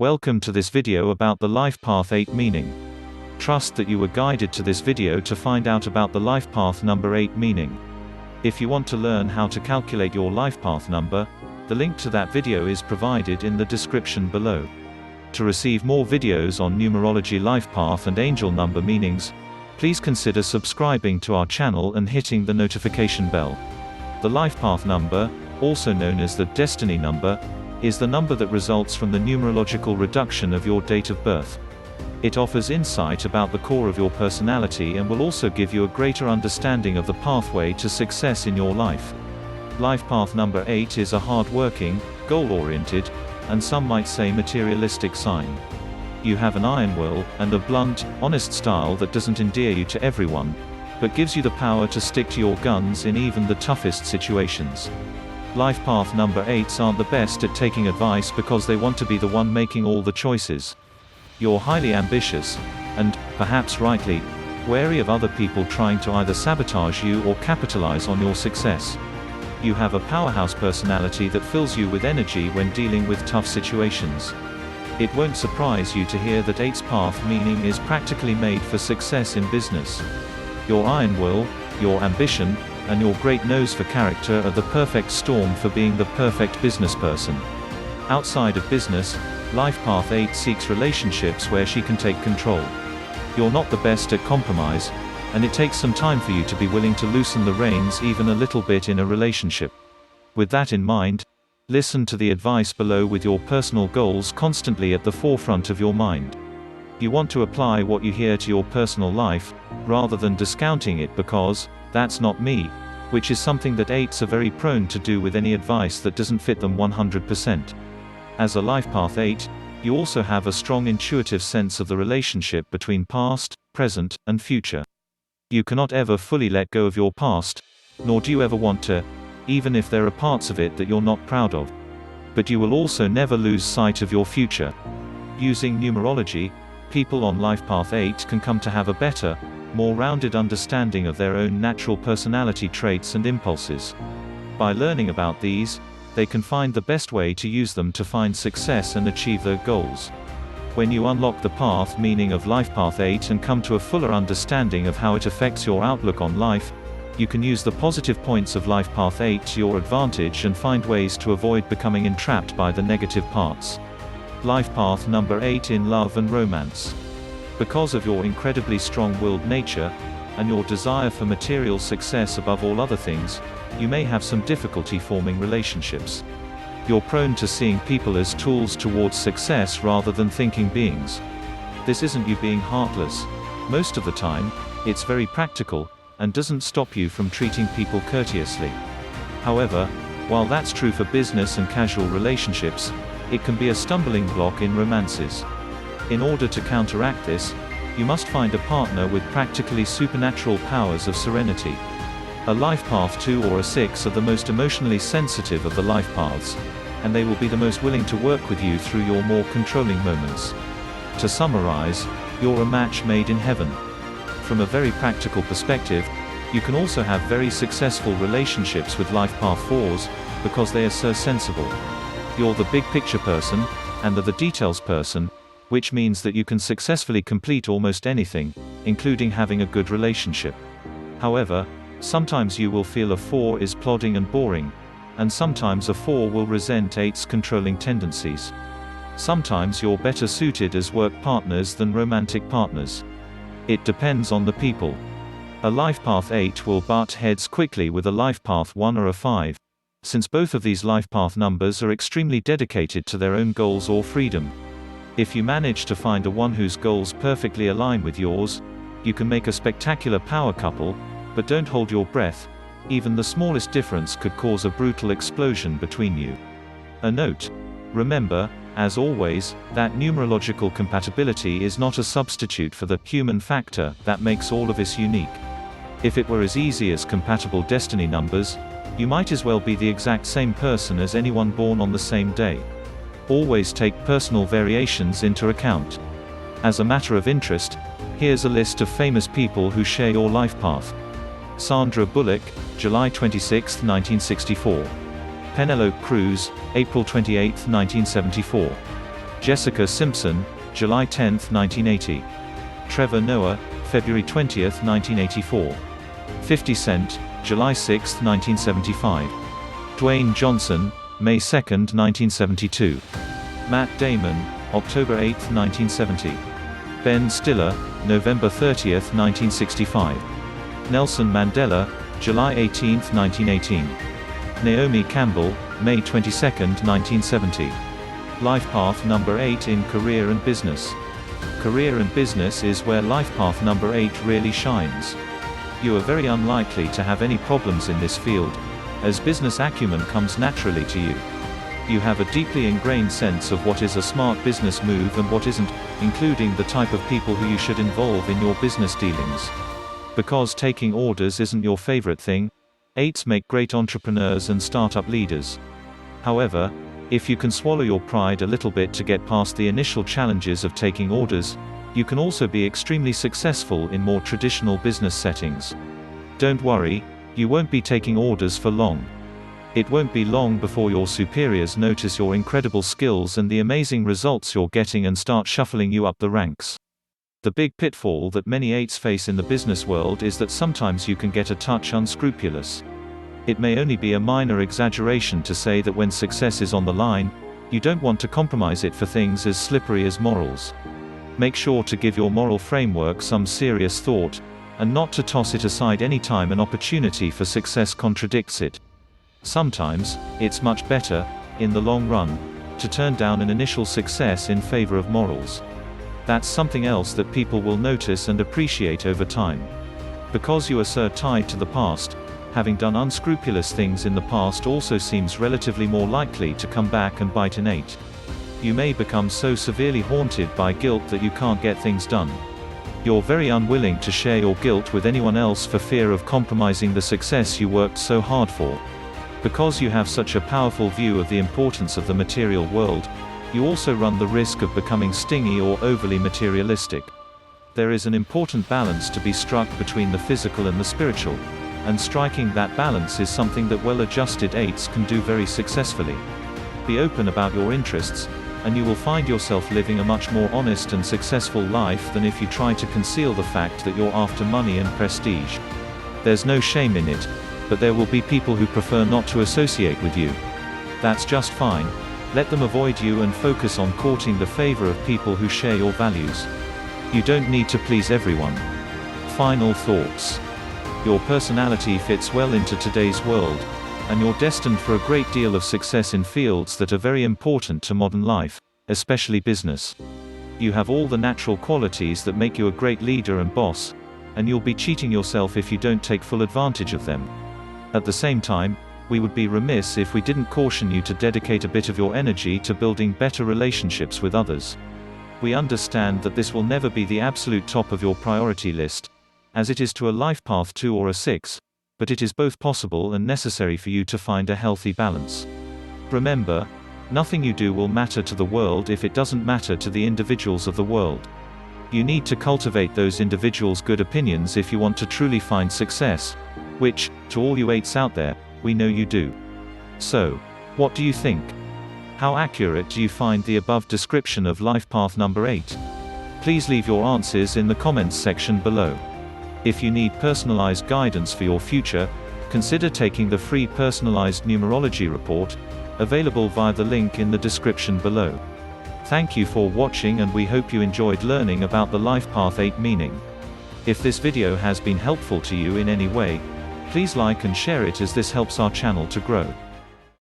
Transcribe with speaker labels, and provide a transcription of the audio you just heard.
Speaker 1: Welcome to this video about the Life Path 8 meaning. Trust that you were guided to this video to find out about the Life Path number 8 meaning. If you want to learn how to calculate your Life Path number, the link to that video is provided in the description below. To receive more videos on numerology, life path and angel number meanings, please consider subscribing to our channel and hitting the notification bell. The Life Path number, also known as the destiny number, is the number that results from the numerological reduction of your date of birth. It offers insight about the core of your personality and will also give you a greater understanding of the pathway to success in your life. Life Path number 8 is a hardworking, goal-oriented, and some might say materialistic sign. You have an iron will, and a blunt, honest style that doesn't endear you to everyone, but gives you the power to stick to your guns in even the toughest situations. Life Path number 8s aren't the best at taking advice because they want to be the one making all the choices. You're highly ambitious, and, perhaps rightly, wary of other people trying to either sabotage you or capitalize on your success. You have a powerhouse personality that fills you with energy when dealing with tough situations. It won't surprise you to hear that 8's path meaning is practically made for success in business. Your iron will, your ambition, and your great nose for character are the perfect storm for being the perfect business person. Outside of business, Life Path 8 seeks relationships where she can take control. You're not the best at compromise, and it takes some time for you to be willing to loosen the reins even a little bit in a relationship. With that in mind, listen to the advice below with your personal goals constantly at the forefront of your mind. You want to apply what you hear to your personal life, rather than discounting it because, "That's not me," which is something that 8s are very prone to do with any advice that doesn't fit them 100%. As a Life Path 8, you also have a strong intuitive sense of the relationship between past, present, and future. You cannot ever fully let go of your past, nor do you ever want to, even if there are parts of it that you're not proud of. But you will also never lose sight of your future. Using numerology, people on Life Path 8 can come to have a better, more rounded understanding of their own natural personality traits and impulses. By learning about these, they can find the best way to use them to find success and achieve their goals. When you unlock the path meaning of Life Path 8 and come to a fuller understanding of how it affects your outlook on life, you can use the positive points of Life Path 8 to your advantage and find ways to avoid becoming entrapped by the negative parts. Life Path number 8 in love and romance. Because of your incredibly strong-willed nature, and your desire for material success above all other things, you may have some difficulty forming relationships. You're prone to seeing people as tools towards success rather than thinking beings. This isn't you being heartless. Most of the time, it's very practical, and doesn't stop you from treating people courteously. However, while that's true for business and casual relationships, it can be a stumbling block in romances. In order to counteract this, you must find a partner with practically supernatural powers of serenity. A Life Path 2 or a 6 are the most emotionally sensitive of the life paths, and they will be the most willing to work with you through your more controlling moments. To summarize, you're a match made in heaven. From a very practical perspective, you can also have very successful relationships with Life Path 4s, because they are so sensible. You're the big picture person, and the details person, which means that you can successfully complete almost anything, including having a good relationship. However, sometimes you will feel a 4 is plodding and boring, and sometimes a 4 will resent 8's controlling tendencies. Sometimes you're better suited as work partners than romantic partners. It depends on the people. A Life Path 8 will butt heads quickly with a Life Path 1 or a 5, since both of these Life Path numbers are extremely dedicated to their own goals or freedom. If you manage to find a 1 whose goals perfectly align with yours, you can make a spectacular power couple, but don't hold your breath. Even the smallest difference could cause a brutal explosion between you. A note: remember, as always, that numerological compatibility is not a substitute for the human factor that makes all of us unique. If it were as easy as compatible destiny numbers, you might as well be the exact same person as anyone born on the same day. Always take personal variations into account. As a matter of interest, here's a list of famous people who share your life path. Sandra Bullock, July 26, 1964. Penelope Cruz, April 28, 1974. Jessica Simpson, July 10, 1980. Trevor Noah, February 20, 1984. 50 Cent, July 6, 1975. Dwayne Johnson, May 2, 1972. Matt Damon, October 8, 1970. Ben Stiller, November 30, 1965. Nelson Mandela, July 18, 1918. Naomi Campbell, May 22, 1970. Life path number 8 in career and business. Career and business is where life path number 8 really shines. You are very unlikely to have any problems in this field, as business acumen comes naturally to you. You have a deeply ingrained sense of what is a smart business move and what isn't, including the type of people who you should involve in your business dealings. Because taking orders isn't your favorite thing, 8s make great entrepreneurs and startup leaders. However, if you can swallow your pride a little bit to get past the initial challenges of taking orders, you can also be extremely successful in more traditional business settings. Don't worry, you won't be taking orders for long. It won't be long before your superiors notice your incredible skills and the amazing results you're getting and start shuffling you up the ranks. The big pitfall that many 8s face in the business world is that sometimes you can get a touch unscrupulous. It may only be a minor exaggeration to say that when success is on the line, you don't want to compromise it for things as slippery as morals. Make sure to give your moral framework some serious thought, and not to toss it aside any time an opportunity for success contradicts it. Sometimes, it's much better, in the long run, to turn down an initial success in favor of morals. That's something else that people will notice and appreciate over time. Because you are so tied to the past, having done unscrupulous things in the past also seems relatively more likely to come back and bite an 8. You may become so severely haunted by guilt that you can't get things done. You're very unwilling to share your guilt with anyone else for fear of compromising the success you worked so hard for. Because you have such a powerful view of the importance of the material world, you also run the risk of becoming stingy or overly materialistic. There is an important balance to be struck between the physical and the spiritual, and striking that balance is something that well-adjusted 8s can do very successfully. Be open about your interests, and you will find yourself living a much more honest and successful life than if you try to conceal the fact that you're after money and prestige. There's no shame in it, but there will be people who prefer not to associate with you. That's just fine. Let them avoid you and focus on courting the favor of people who share your values. You don't need to please everyone. Final thoughts. Your personality fits well into today's world, and you're destined for a great deal of success in fields that are very important to modern life, especially business. You have all the natural qualities that make you a great leader and boss, and you'll be cheating yourself if you don't take full advantage of them. At the same time, we would be remiss if we didn't caution you to dedicate a bit of your energy to building better relationships with others. We understand that this will never be the absolute top of your priority list, as it is to a life path 2 or a 6, but it is both possible and necessary for you to find a healthy balance. Remember, nothing you do will matter to the world if it doesn't matter to the individuals of the world. You need to cultivate those individuals' good opinions if you want to truly find success, which, to all you 8s out there, we know you do. So, what do you think? How accurate do you find the above description of life path number 8? Please leave your answers in the comments section below. If you need personalized guidance for your future, consider taking the free personalized numerology report, available via the link in the description below. Thank you for watching, and we hope you enjoyed learning about the life path 8 meaning. If this video has been helpful to you in any way, please like and share it, as this helps our channel to grow.